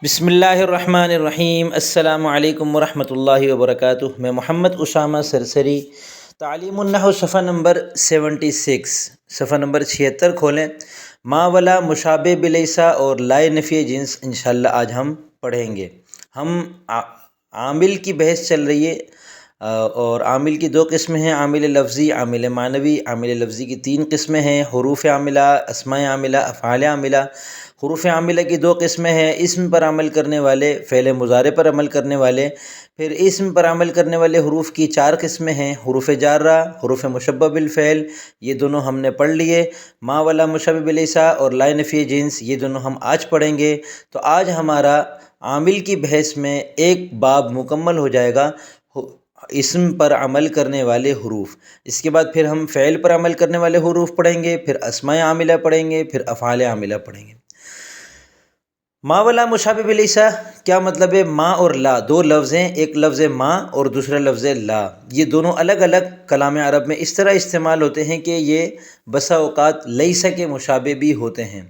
بسم اللہ الرحمن الرحیم۔ السلام علیکم ورحمۃ اللہ وبرکاتہ۔ میں محمد اسامہ سرسری، تعلیم النحو صفحہ نمبر 76، صفحہ نمبر 76 کھولیں۔ ما ولا مشابہ بلیسا اور لائے نفی جنس انشاءاللہ آج ہم پڑھیں گے۔ ہم عامل کی بحث چل رہی ہے، اور عامل کی دو قسمیں ہیں، عامل لفظی، عامل معنوی۔ عامل لفظی کی تین قسمیں ہیں، حروف عاملہ، اسماء عاملہ، افعال عاملہ۔ حروف عاملہ کی دو قسمیں ہیں، اسم پر عمل کرنے والے، فعل مضارع پر عمل کرنے والے۔ پھر اسم پر عمل کرنے والے حروف کی چار قسمیں ہیں، حروف جارہ، حروف مشبہ بالفعل، یہ دونوں ہم نے پڑھ لیے۔ ما ولا مشابہ بلیسا اور لا نفی جنس، یہ دونوں ہم آج پڑھیں گے۔ تو آج ہمارا عامل کی بحث میں ایک باب مکمل ہو جائے گا، اسم پر عمل کرنے والے حروف۔ اس کے بعد پھر ہم فعل پر عمل کرنے والے حروف پڑھیں گے، پھر اسماء عاملہ پڑھیں گے، پھر افعال عاملہ پڑھیں گے۔ ما ولا مشابہ بلیسا کیا مطلب ہے؟ ما اور لا دو لفظ ہیں، ایک لفظ ما اور دوسرا لفظ لا۔ یہ دونوں الگ الگ کلام عرب میں اس طرح استعمال ہوتے ہیں کہ یہ بسا اوقات لیسا کے مشابہ بھی ہوتے ہیں۔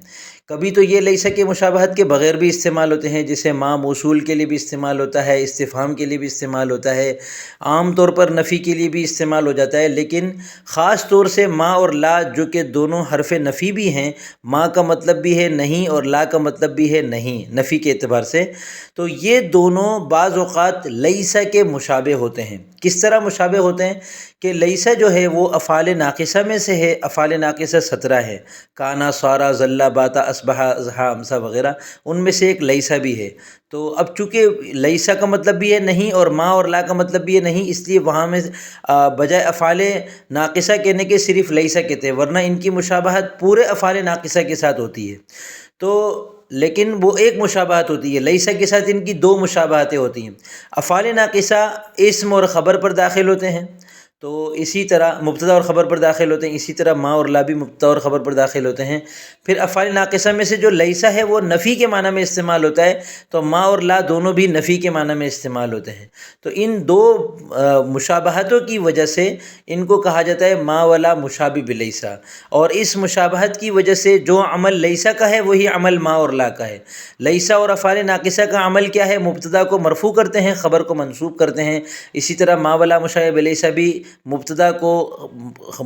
کبھی تو یہ لیسا کے مشابہت کے بغیر بھی استعمال ہوتے ہیں، جیسے ما موصول کے لیے بھی استعمال ہوتا ہے، استفہام کے لیے بھی استعمال ہوتا ہے، عام طور پر نفی کے لیے بھی استعمال ہو جاتا ہے۔ لیکن خاص طور سے ما اور لا جو کہ دونوں حرف نفی بھی ہیں، ما کا مطلب بھی ہے نہیں اور لا کا مطلب بھی ہے نہیں نفی کے اعتبار سے، تو یہ دونوں بعض اوقات لیسا کے مشابہ ہوتے ہیں۔ کس طرح مشابہ ہوتے ہیں کہ لیسا جو ہے وہ افعال ناقصہ میں سے ہے، افعال ناقصہ 17 ہے، کانا، سارا، ظل، باتا، اصبح، اضحیٰ، امسا وغیرہ، ان میں سے ایک لیسا بھی ہے۔ تو اب چونکہ لیسا کا مطلب بھی ہے نہیں اور ما اور لا کا مطلب بھی ہے نہیں، اس لیے وہاں میں بجائے افعال ناقصہ کہنے کے صرف لیسا کہتے ہیں، ورنہ ان کی مشابہت پورے افعال ناقصہ کے ساتھ ہوتی ہے۔ تو لیکن وہ ایک مشابہت ہوتی ہے، لیسا کے ساتھ ان کی دو مشابہتیں ہوتی ہیں۔ افعال ناقصہ اسم اور خبر پر داخل ہوتے ہیں، تو اسی طرح مبتدا اور خبر پر داخل ہوتے ہیں، اسی طرح ما اور لا بھی مبتدا اور خبر پر داخل ہوتے ہیں۔ پھر افعال ناقصہ میں سے جو لیسا ہے وہ نفی کے معنی میں استعمال ہوتا ہے، تو ما اور لا دونوں بھی نفی کے معنی میں استعمال ہوتے ہیں۔ تو ان دو مشابہتوں کی وجہ سے ان کو کہا جاتا ہے ما ولا مشابہ بلیسا، اور اس مشابہت کی وجہ سے جو عمل لیسا کا ہے وہی عمل ما اور لا کا ہے۔ لیسا اور افعال ناقصہ کا عمل کیا ہے؟ مبتدا کو مرفوع کرتے ہیں، خبر کو منصوب کرتے ہیں۔ اسی طرح ما ولا مشابہ بلیسا بھی مبتدا کو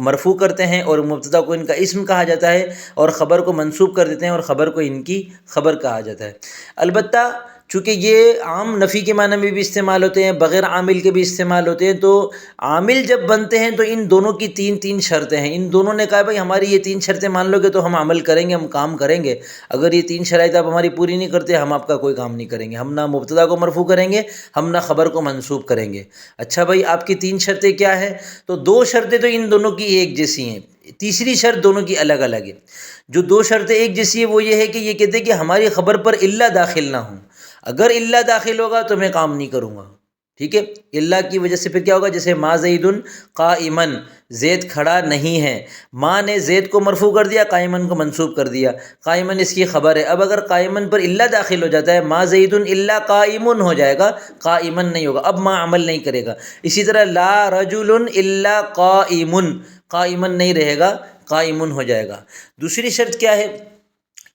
مرفوع کرتے ہیں اور مبتدا کو ان کا اسم کہا جاتا ہے، اور خبر کو منصوب کر دیتے ہیں اور خبر کو ان کی خبر کہا جاتا ہے۔ البتہ چونکہ یہ عام نفی کے معنی میں بھی استعمال ہوتے ہیں، بغیر عامل کے بھی استعمال ہوتے ہیں، تو عامل جب بنتے ہیں تو ان دونوں کی تین شرطیں ہیں۔ ان دونوں نے کہا بھائی ہماری یہ تین شرطیں مان لو گے تو ہم عمل کریں گے، ہم کام کریں گے۔ اگر یہ تین شرائط آپ ہماری پوری نہیں کرتے، ہم آپ کا کوئی کام نہیں کریں گے، ہم نہ مبتدا کو مرفوع کریں گے، ہم نہ خبر کو منصوب کریں گے۔ اچھا بھائی آپ کی تین شرطیں کیا ہے؟ تو دو شرطیں تو ان دونوں کی ایک جیسی ہیں، تیسری شرط دونوں کی الگ الگ ہے۔ جو دو شرطیں ایک جیسی ہے وہ یہ ہے کہ یہ کہتے ہیں کہ ہماری خبر پر الا داخل نہ ہوں، اگر الا داخل ہوگا تو میں کام نہیں کروں گا، ٹھیک ہے؟ الا کی وجہ سے پھر کیا ہوگا؟ جیسے ما زید قائما، زید کھڑا نہیں ہے، ما نے زید کو مرفوع کر دیا، قائمن کو منصوب کر دیا، قائمن اس کی خبر ہے۔ اب اگر قائمن پر الا داخل ہو جاتا ہے، ما زید الا قائم ہو جائے گا، قائمن نہیں ہوگا، اب ما عمل نہیں کرے گا۔ اسی طرح لا رجل الا قائم، قائمن نہیں رہے گا، قائمن ہو جائے گا۔ دوسری شرط کیا ہے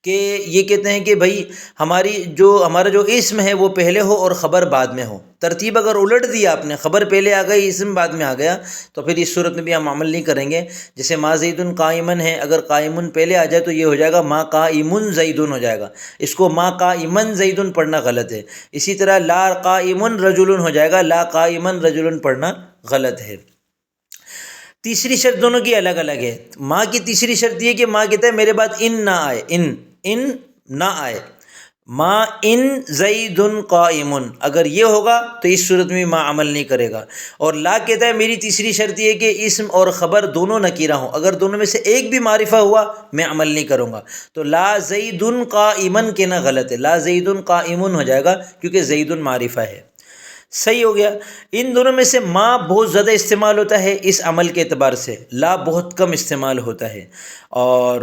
کہ یہ کہتے ہیں کہ بھائی ہمارا جو اسم ہے وہ پہلے ہو اور خبر بعد میں ہو۔ ترتیب اگر الٹ دیا آپ نے، خبر پہلے آ گئی، اسم بعد میں آ گیا، تو پھر اس صورت میں بھی ہم عمل نہیں کریں گے۔ جیسے ما زید قائمن ہے، اگر قائمن پہلے آ جائے تو یہ ہو جائے گا ما قائمن زید ہو جائے گا، اس کو ما قائمن زید پڑھنا غلط ہے۔ اسی طرح لا قائمن رجل ہو جائے گا، لا قائمن رجل پڑھنا غلط ہے۔ تیسری شرط دونوں کی الگ الگ ہے۔ ما کی تیسری شرط یہ کہ ما کہتا ہے میرے بعد ان نہ آئے، ان نہ آئے، ما ان زید قائم، اگر یہ ہوگا تو اس صورت میں ما عمل نہیں کرے گا۔ اور لا کہتا ہے میری تیسری شرط یہ کہ اسم اور خبر دونوں نکیرہ ہوں، اگر دونوں میں سے ایک بھی معرفہ ہوا میں عمل نہیں کروں گا۔ تو لا زید قائمن کہنا غلط ہے، لا زید قائم ہو جائے گا کیونکہ زید معرفہ ہے۔ صحیح ہو گیا۔ ان دونوں میں سے ما بہت زیادہ استعمال ہوتا ہے اس عمل کے اعتبار سے، لا بہت کم استعمال ہوتا ہے۔ اور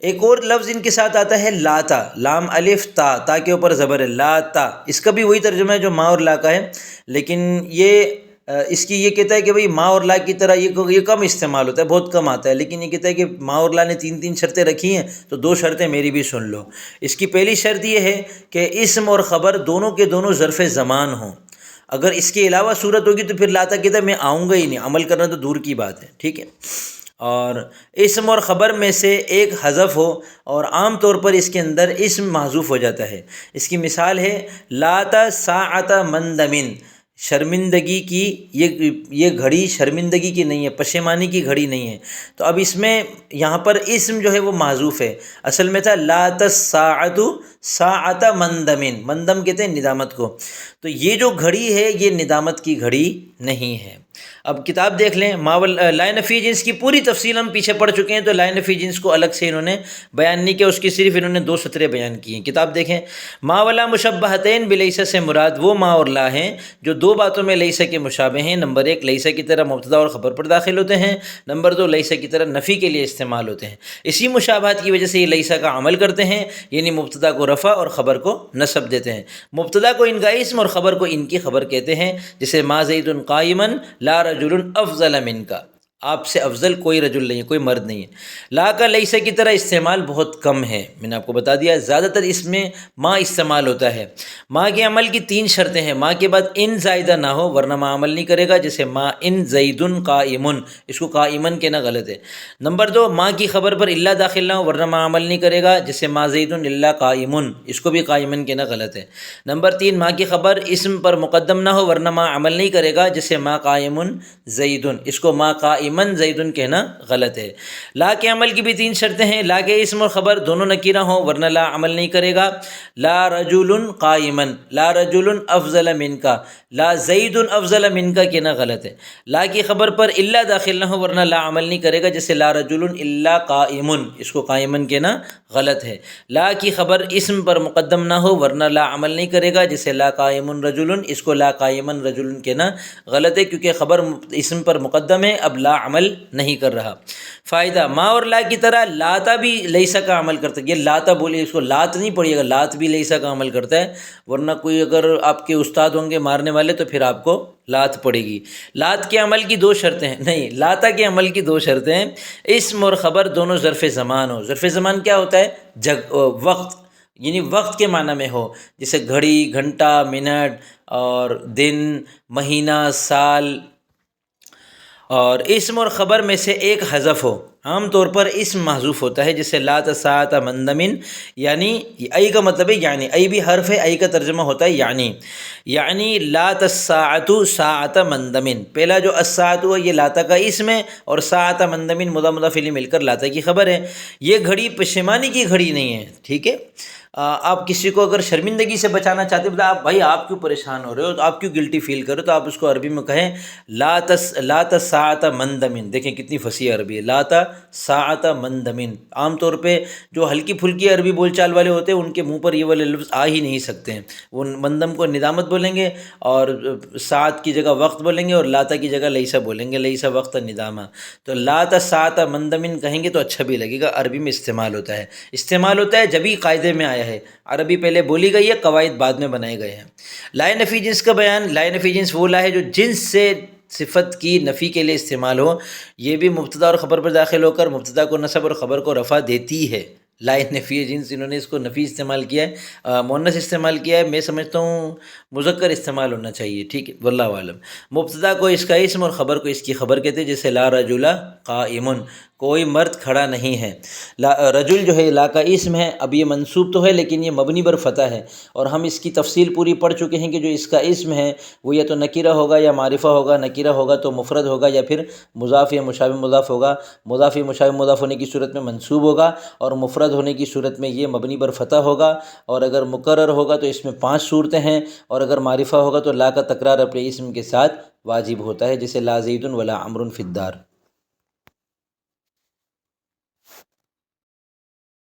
ایک اور لفظ ان کے ساتھ آتا ہے لاتا، لام الف تا، تا کے اوپر زبر ہے، لاتا، اس کا بھی وہی ترجمہ ہے جو ما اور لا کا ہے، لیکن یہ اس کی یہ کہتا ہے کہ بھئی ما اور لا کی طرح یہ کم استعمال ہوتا ہے، بہت کم آتا ہے، لیکن یہ کہتا ہے کہ ما اور لا نے تین شرطیں رکھی ہیں تو 2 شرطیں میری بھی سن لو۔ اس کی پہلی شرط یہ ہے کہ اسم اور خبر دونوں کے دونوں ظرف زمان ہوں۔ اگر اس کے علاوہ صورت ہوگی تو پھر لاتا کہتا ہے میں آؤں گا ہی نہیں، عمل کرنا تو دور کی بات ہے، ٹھیک ہے۔ اور اسم اور خبر میں سے ایک حذف ہو، اور عام طور پر اس کے اندر اسم محذوف ہو جاتا ہے۔ اس کی مثال ہے لاتا ساعت مندمن، شرمندگی کی یہ گھڑی شرمندگی کی نہیں ہے، پشیمانی کی گھڑی نہیں ہے۔ تو اب اس میں یہاں پر اسم جو ہے وہ محذوف ہے، اصل میں تھا لاتا الساعۃ ساعت مندمن، مندم کہتے ہیں ندامت کو، تو یہ جو گھڑی ہے یہ ندامت کی گھڑی نہیں ہے۔ اب کتاب دیکھ لیں، لائے نفی جنس کی پوری تفصیل ہم پیچھے پڑھ چکے ہیں، تو لائے نفی جنس کو الگ سے انہوں نے بیان نہیں کیا، اس کی صرف انہوں نے 2 سطریں بیان کی ہیں۔ کتاب دیکھیں، ما ولا مشبہتین بلیسا سے مراد وہ ما اور لا ہیں جو 2 باتوں میں لیسا کے مشابہ ہیں۔ نمبر 1 لیسا کی طرح مبتدا اور خبر پر داخل ہوتے ہیں، نمبر 2 لیسا کی طرح نفی کے لیے استعمال ہوتے ہیں۔ اسی مشابہت کی وجہ سے یہ لیسا کا عمل کرتے ہیں، یعنی مبتدا کو رفع اور خبر کو نصب دیتے ہیں۔ مبتدا کو ان کا اسم اور خبر کو ان کی خبر کہتے ہیں، جیسے ما زید قائما لا رجل افضل من کا، آپ سے افضل کوئی رجل نہیں ہے، کوئی مرد نہیں ہے۔ لا کا لیسا کی طرح استعمال بہت کم ہے، میں نے آپ کو بتا دیا، زیادہ تر اس میں ما استعمال ہوتا ہے۔ ما کے عمل کی 3 شرطیں ہیں، ما کے بعد ان زائدہ نہ ہو ورنہ ما عمل نہیں کرے گا، جیسے ما ان زید قائم، اس کو قائمن کہنا غلط ہے۔ نمبر 2 ما کی خبر پر اللہ داخل نہ ہو ورنہ ما عمل نہیں کرے گا، جیسے ما زید الا قائم، اس کو بھی قائمن کہنا غلط ہے۔ نمبر 3 ما کی خبر اسم پر مقدم نہ ہو ورنہ ما عمل نہیں کرے گا، جیسے ما قائم زید، اس کو ما قائمن زید کہنا غلط ہے۔ لا کے عمل کی بھی 3 شرطیں ہیں، لا کے اسم اور خبر دونوں نکیرہ ہوں ورنہ لا عمل نہیں کرے گا۔ لا رجل قائمن، لا رجل افضل من کا، لا زید افضل من کا کہنا غلط ہے۔ لا کی خبر پر اللہ داخل نہ ہو ورنہ لا عمل نہیں کرے گا، جیسے لا رجل الا قائم، اس کو قائمن کہنا غلط ہے۔ لا کی خبر اسم پر مقدم نہ ہو ورنہ لا عمل نہیں کرے گا، جیسے لا قائم رجل، اس کو لا قائمن رجل کہنا غلط ہے، کیونکہ خبر اسم پر مقدم ہے، اب لا عمل نہیں کر رہا۔ فائدہ، ما اور لا کی طرح لاتا بھی لیسا کا عمل کرتا ہے، یہ لاتا بولے، اس کو لات نہیں پڑھیے گا، لات بھی لیسا کا عمل کرتا ہے، ورنہ کوئی اگر آپ کے استاد ہوں گے مارنے والے تو پھر آپ کو لات پڑے گی۔ لات کے عمل کی 2 شرطیں ہیں، نہیں، لاتا کے عمل کی 2 شرطیں ہیں، اسم اور خبر دونوں ظرف زمان ہو۔ ظرف زمان کیا ہوتا ہے؟ وقت، یعنی وقت کے معنی میں ہو، جیسے گھڑی، گھنٹہ، منٹ اور دن، مہینہ، سال۔ اور اسم اور خبر میں سے ایک حذف ہو، عام طور پر اسم محذوف ہوتا ہے، جیسے لا تساعت مندمن، یعنی ای کا مطلب ہے یعنی، ای بھی حرف ہے، ای کا ترجمہ ہوتا ہے یعنی لا تساعت ساعت مندمن۔ پہلا جو الساعت ہوا یہ لاتا کا اسم ہے، اور ساعت مندمن مضاف مضاف الیہ مل کر لاتا کی خبر ہے۔ یہ گھڑی پشیمانی کی گھڑی نہیں ہے، ٹھیک ہے۔ آپ کسی کو اگر شرمندگی سے بچانا چاہتے ہیں، آپ بھائی آپ کیوں پریشان ہو رہے ہو، تو آپ کیوں گلٹی فیل کرو، تو آپ اس کو عربی میں کہیں لا تساعت مندمن۔ دیکھیں کتنی فصیح عربی ہے، لا تساعت مندمن۔ عام طور پہ جو ہلکی پھلکی عربی بول چال والے ہوتے ہیں ان کے منہ پر یہ والے لفظ آ ہی نہیں سکتے ہیں، وہ مندم کو ندامت بولیں گے، اور ساعت کی جگہ وقت بولیں گے، اور لاتا کی جگہ لیسا بولیں گے، لیسا وقت ندامہ۔ تو لا تساعت مندمن کہیں گے تو اچھا بھی لگے گا، عربی میں استعمال ہوتا ہے جبھی قاعدے میں آیا ہے، عربی پہلے بولی گئی ہے، قواعد بعد میں بنائے گئے ہیں۔ لائے نفی جنس کا بیان، لائے نفی جنس وہ لا ہے جو جنس سے صفت کی نفی کے لیے استعمال ہو، یہ بھی مبتدا اور خبر پر داخل ہو کر مبتدا کو نصب اور خبر کو رفع دیتی ہے۔ لائے نفی جنس، انہوں نے اس کو نفی استعمال کیا ہے، مؤنث استعمال کیا ہے، میں سمجھتا ہوں مذکر استعمال ہونا چاہیے، ٹھیک ہے، واللہ عالم۔ مبتدا کو اس کا اسم اور خبر کو اس کی خبر کہتے ہیں، جیسے لا رجل قائم، کوئی مرد کھڑا نہیں ہے۔ رجل جو ہے لا کا اسم ہے، اب یہ منصوب تو ہے لیکن یہ مبنی بر فتح ہے، اور ہم اس کی تفصیل پوری پڑھ چکے ہیں کہ جو اس کا اسم ہے وہ یا تو نکیرہ ہوگا یا معرفہ ہوگا، نکیرہ ہوگا تو مفرد ہوگا، یا پھر مضاف یا مشابہ مضاف ہوگا، مضاف یا مشابہ مضاف ہونے کی صورت میں منصوب ہوگا، اور مفرد ہونے کی صورت میں یہ مبنی بر فتح ہوگا، اور اگر مکرر ہوگا تو اس میں 5 صورتیں ہیں، اور اگر معرفہ ہوگا تو لا کا تکرار اپنے اسم کے ساتھ واجب ہوتا ہے، جیسے لا زید ولا عمرو فی الدار۔